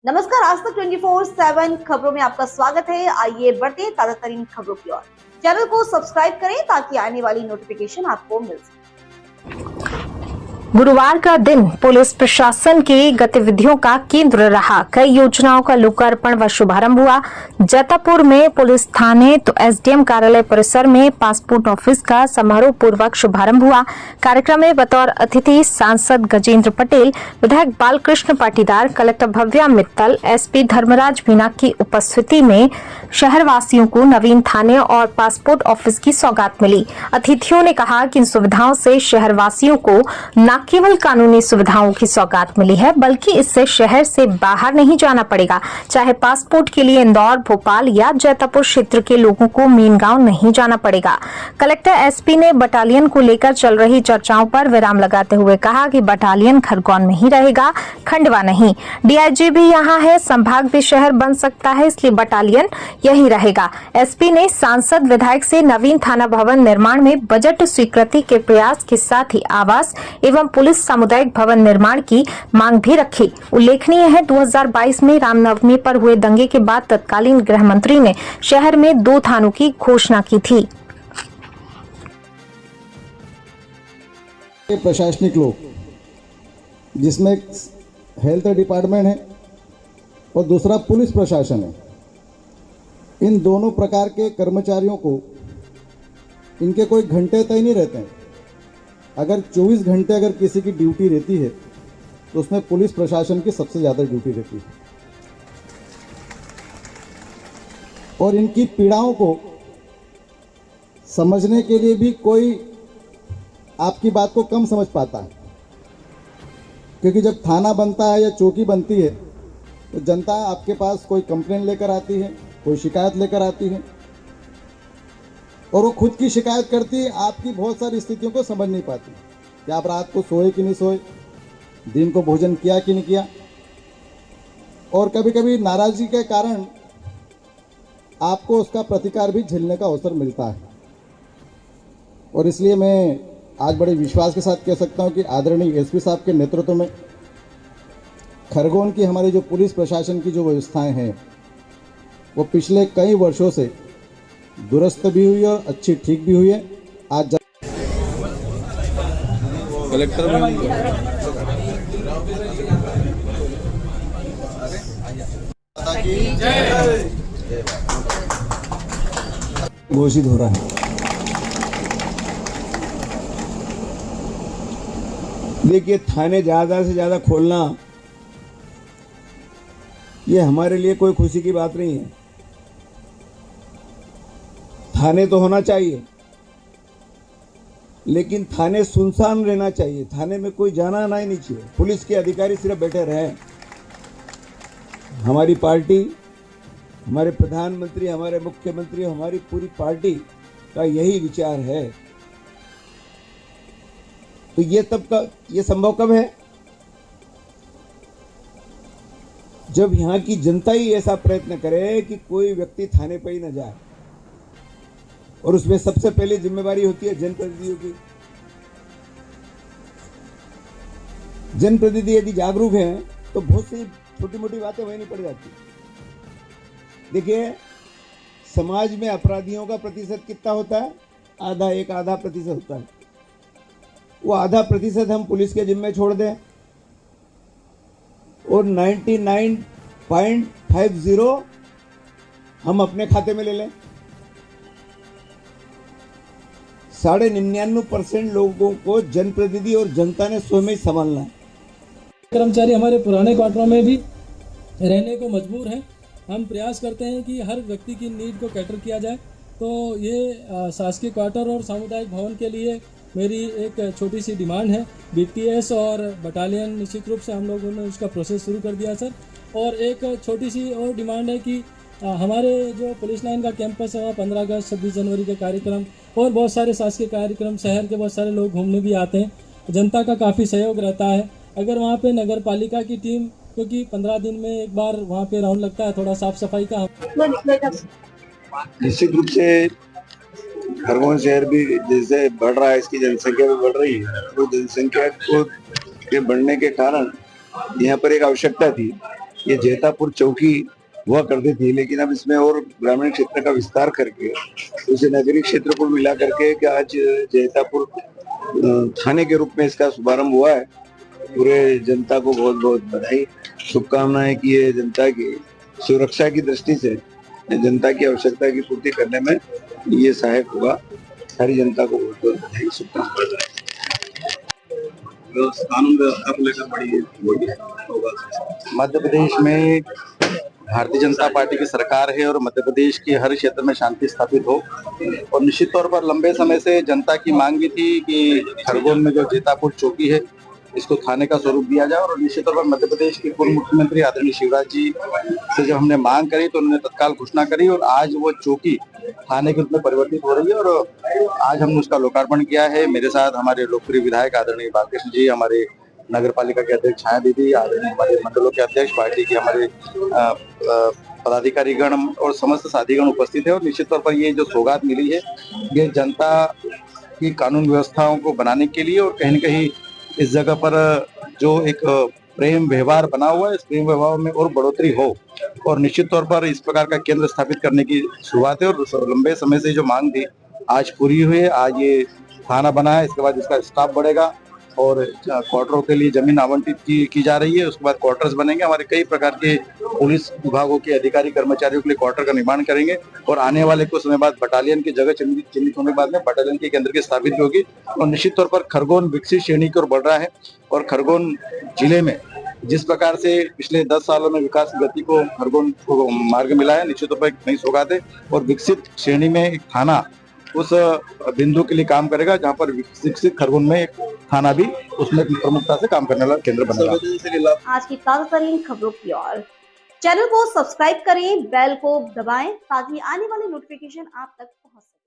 नमस्कार, आज तक 24/7 खबरों में आपका स्वागत है। आइए बढ़ते हैं ताजा तरीन खबरों की ओर। चैनल को सब्सक्राइब करें ताकि आने वाली नोटिफिकेशन आपको मिल सके। गुरुवार का दिन पुलिस प्रशासन की गतिविधियों का केंद्र रहा। कई योजनाओं का लोकार्पण व शुभारंभ हुआ। जैतापुर में पुलिस थाने तो एसडीएम कार्यालय परिसर में पासपोर्ट ऑफिस का समारोह पूर्वक शुभारंभ हुआ। कार्यक्रम में बतौर अतिथि सांसद गजेंद्र पटेल, विधायक बालकृष्ण पाटीदार, कलेक्टर भव्या मित्तल, एसपी धर्मराज मीना की उपस्थिति में शहरवासियों को नवीन थाने और पासपोर्ट ऑफिस की सौगात मिली। अतिथियों ने कहा कि इन सुविधाओं से शहरवासियों को न केवल कानूनी सुविधाओं की सौगात मिली है, बल्कि इससे शहर से बाहर नहीं जाना पड़ेगा। चाहे पासपोर्ट के लिए इंदौर, भोपाल या जैतापुर क्षेत्र के लोगों को मेन गांव नहीं जाना पड़ेगा। कलेक्टर एसपी ने बटालियन को लेकर चल रही चर्चाओं पर विराम लगाते हुए कहा कि बटालियन खरगोन में ही रहेगा, खंडवा नहीं। डीआईजी भी यहाँ है, संभाग भी शहर बन सकता है, इसलिए बटालियन यही रहेगा। एसपी ने सांसद विधायक से नवीन थाना भवन निर्माण में बजट स्वीकृति के प्रयास के साथ ही आवास एवं पुलिस सामुदायिक भवन निर्माण की मांग भी रखी। उल्लेखनीय है, 2022 में रामनवमी पर हुए दंगे के बाद तत्कालीन गृह मंत्री ने शहर में 2 थानों की घोषणा की थी। प्रशासनिक लोग, जिसमें हेल्थ डिपार्टमेंट है और दूसरा पुलिस प्रशासन है, इन दोनों प्रकार के कर्मचारियों को इनके कोई घंटे तय नहीं रहते हैं। अगर 24 घंटे अगर किसी की ड्यूटी रहती है तो उसमें पुलिस प्रशासन की सबसे ज़्यादा ड्यूटी रहती है। और इनकी पीड़ाओं को समझने के लिए भी कोई आपकी बात को कम समझ पाता है, क्योंकि जब थाना बनता है या चौकी बनती है तो जनता आपके पास कोई कंप्लेंट लेकर आती है, कोई शिकायत लेकर आती है और वो खुद की शिकायत करती है। आपकी बहुत सारी स्थितियों को समझ नहीं पाती कि आप रात को सोए कि नहीं सोए, दिन को भोजन किया कि नहीं किया, और कभी कभी नाराज़गी के कारण आपको उसका प्रतिकार भी झेलने का अवसर मिलता है। और इसलिए मैं आज बड़े विश्वास के साथ कह सकता हूं कि आदरणीय एसपी साहब के नेतृत्व में खरगोन की हमारी जो पुलिस प्रशासन की जो व्यवस्थाएं हैं वो पिछले कई वर्षों से दुरुस्त भी हुई और अच्छी ठीक भी हुई है। आज कलेक्टर घोषित हो रहा है। देखिए, थाने ज़्यादा से ज़्यादा खोलना ये हमारे लिए कोई खुशी की बात नहीं है। थाने तो होना चाहिए, लेकिन थाने सुनसान रहना चाहिए। थाने में कोई जाना आना ही नहीं चाहिए। पुलिस के अधिकारी सिर्फ बैठे रहे। हमारी पार्टी, हमारे प्रधानमंत्री, हमारे मुख्यमंत्री, हमारी पूरी पार्टी का यही विचार है। तो ये संभव कब है? जब यहाँ की जनता ही ऐसा प्रयत्न करे कि कोई व्यक्ति थाने पर ही न जाए। और उसमें सबसे पहले जिम्मेवारी होती है जनप्रतिनिधियों की। जनप्रतिनिधि यदि जागरूक हैं तो बहुत सी छोटी मोटी बातें वहीं नहीं पड़ जाती। देखिए, समाज में अपराधियों का प्रतिशत कितना होता है? आधा प्रतिशत होता है। वो आधा प्रतिशत हम पुलिस के जिम्मे छोड़ दें और 99.50 हम अपने खाते में ले लें। 99.99% लोगों को जनप्रतिनिधि और जनता ने स्वयं ही संभालना है। कर्मचारी हमारे पुराने क्वार्टरों में भी रहने को मजबूर हैं। हम प्रयास करते हैं कि हर व्यक्ति की नीड को कैटर किया जाए। तो ये शासकीय क्वार्टर और सामुदायिक भवन के लिए मेरी एक छोटी सी डिमांड है। बीटीएस और बटालियन निश्चित रूप से हम लोगों ने उसका प्रोसेस शुरू कर दिया सर। और एक छोटी सी और डिमांड है कि हमारे जो पुलिस लाइन का कैंपस है वहाँ 15 अगस्त 26 जनवरी के कार्यक्रम और बहुत सारे शासकीय कार्यक्रम, शहर के बहुत सारे लोग घूमने भी आते हैं, जनता का काफ़ी सहयोग रहता है। अगर वहाँ पे नगर पालिका की टीम, क्योंकि 15 दिन में एक बार वहाँ पे राउंड लगता है, थोड़ा साफ सफाई का निश्चित रूप से खरगोन शहर भी जैसे बढ़ रहा है, इसकी जनसंख्या भी बढ़ रही है। तो जनसंख्या को के बढ़ने के कारण यहाँ पर एक आवश्यकता थी ये जैतापुर चौकी हुआ करती थी, लेकिन अब इसमें और ग्रामीण क्षेत्र का विस्तार करके उसे नगरीय क्षेत्र को मिला करके कि आज जैतापुर थाने के रूप में इसका शुभारंभ हुआ है। पूरे जनता को बहुत बहुत बधाई, शुभकामनाएं कि ये जनता की सुरक्षा की दृष्टि से जनता की आवश्यकता की पूर्ति करने में ये सहायक होगा। सारी जनता को बहुत बहुत बधाई, शुभकामनाएं। कानून व्यवस्था को लेकर बड़ी मध्य प्रदेश में भारतीय जनता पार्टी की सरकार है और मध्य प्रदेश के हर क्षेत्र में शांति स्थापित हो, और निश्चित तौर पर लंबे समय से जनता की मांग भी थी कि खरगोन में जो जैतापुर चौकी है इसको थाने का स्वरूप दिया जाए। और निश्चित तौर पर मध्य प्रदेश के पूर्व मुख्यमंत्री आदरणीय शिवराज जी से जब हमने मांग करी तो उन्होंने तत्काल घोषणा करी और आज वो चौकी थाने के रूप में परिवर्तित हो रही है और आज हमने उसका लोकार्पण किया है। मेरे साथ हमारे लोकप्रिय विधायक आदरणीय बालकृष्ण जी, हमारे नगर पालिका के अध्यक्ष छाया दीदी, आदरणीय हमारे मंडलों के अध्यक्ष, पार्टी के हमारे पदाधिकारीगण और समस्त साथीगण उपस्थित है। और निश्चित तौर पर ये जो सौगात मिली है ये जनता की कानून व्यवस्थाओं को बनाने के लिए, और कहीं न कहीं इस जगह पर जो एक प्रेम व्यवहार बना हुआ है इस प्रेम व्यवहार में और बढ़ोतरी हो, और निश्चित तौर पर इस प्रकार का केंद्र स्थापित करने की शुरुआत है। और लंबे समय से जो मांग थी आज पूरी हुई है। आज ये थाना बना है, इसके बाद इसका स्टाफ बढ़ेगा और क्वार्टरों के लिए जमीन आवंटित की जा रही है। उसके बाद क्वार्टर्स बनेंगे, हमारे कई प्रकार के पुलिस विभागों के अधिकारी कर्मचारियों के लिए क्वार्टर का निर्माण करेंगे और आने वाले कुछ समय बाद बटालियन की जगह चिन्हित होने के बाद में बटालियन के केंद्र की स्थापित होगी। और निश्चित तौर पर खरगोन विकसित श्रेणी की ओर बढ़ रहा है और खरगोन जिले में जिस प्रकार से पिछले 10 सालों में विकास गति को खरगोन को मार्ग मिला है, निश्चित तौर पर एक नई सौगात है और विकसित श्रेणी में एक थाना उस बिंदु के लिए काम करेगा जहां पर विकसित खरगोन में एक थाना भी उसमें प्रमुखता से काम करने वाला केंद्र बनेगा। आज की ताजा तरीन खबरों की ओर चैनल को सब्सक्राइब करें, बेल को दबाएं ताकि आने वाली नोटिफिकेशन आप तक पहुंच सके।